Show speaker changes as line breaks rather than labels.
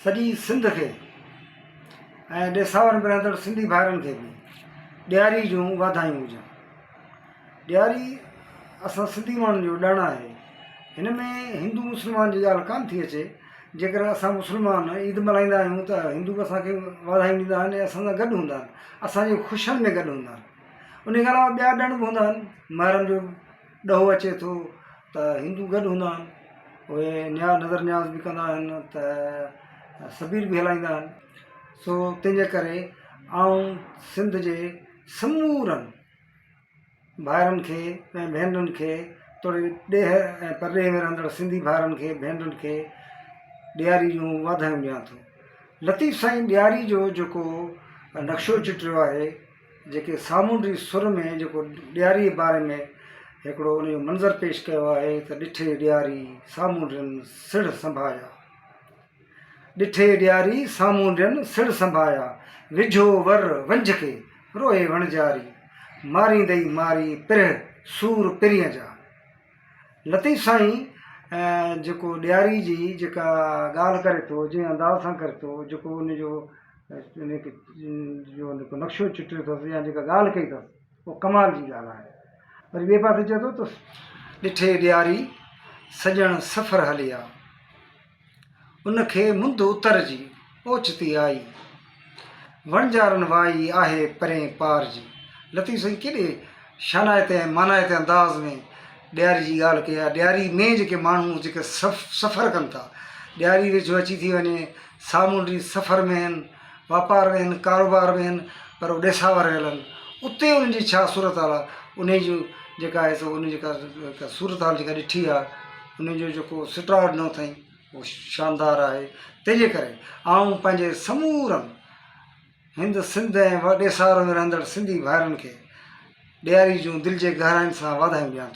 सॼी सिंध खे ऐं ॾेसावर में रहंदड़ सिंधी भाइरनि खे बि ॾियारी जूं वाधायूं हुजनि। ॾियारी असां सिंधी माण्हुनि जो ॾिणु आहे। हिन में हिंदू मुस्लमान जी ॻाल्हि कान थी अचे। जेकर असां मुस्लमान ईद मल्हाईंदा आहियूं त हिंदू असांखे वाधायूं ॾींदा आहिनि ऐं असां सां गॾु हूंदा आहिनि, असांजी ख़ुशियुनि में गॾु हूंदा आहिनि। उन खां अलावा ॿिया ॾिण बि हूंदा आहिनि। महरम जो ॾहों अचे थो त हिंदू गॾु हूंदा आहिनि, उहे नज़र न्याज़ बि कंदा आहिनि, त सबीर बि हलाईंदा आहिनि। सो तंहिंजे करे आऊं सिंध जे समूरनि भाइरनि खे ऐं भेनरुनि खे थोरी ॾेह ऐं परॾेह में रहंदड़ सिंधी भाइरनि खे भेनरुनि खे ॾियारी जूं वाधायूं ॾियां थो। लतीफ़ साईं ॾियारी जो जेको नक्शो चिटियो आहे, जेके सामूंडी सुर में जेको ॾियारी जे बारे में हिकिड़ो उनजो मंज़र पेश कयो आहे त ॾिठे ॾियारी सामूंडियुनि सिड़ संभाया, ॾिठे ॾियारी सामूंडियुनि सिड़ संभाया, विझो वर वंझ खे रोए वणजारी, मारींदई मारी पिरह सूर पिरीअ जा। लतीफ़ साईं जेको ॾियारी जी जेका ॻाल्हि करे थो, जंहिं अंदाज़ सां करे थो, जेको उनजो जेको नक्शो चिटियो अथसि या जेका ॻाल्हि कई अथसि, उहो कमाल जी ॻाल्हि आहे। वरी ॿिए पासे चए थो त ॾिठे ॾियारी सॼण सफ़र हलिया, उनखे मुंदि उतर जी ओचिती आई, वणजारनि वाई आहे परे पार जी। लतीफ़ साईं केॾे शानाइते ऐं मानाइते अंदाज़ में ॾियारी जी ॻाल्हि कई आहे। ॾियारी में जेके माण्हू जेके सफ़र कनि था, ॾियारी वेझो अची थी वञे, सामूंडी सफ़र में आहिनि, वापार में आहिनि, कारोबार में आहिनि, पर उहे ॾेसावर हलनि, उते उन्हनि जी छा सूरत हाल आहे, उन जी जेका आहे सो उन जेका सूरत हाल जेका ॾिठी आहे, उनजो जेको सिटराव ॾिनो अथई उहो शानदार आहे। तंहिंजे करे आऊं पंहिंजे समूरनि हिंद सिंध ऐं ॾेसावर में रहंदड़ सिंधी भाइरनि खे ॾियारी जूं दिलि जे गहराइनि सां वाधायूं ॾियां थो।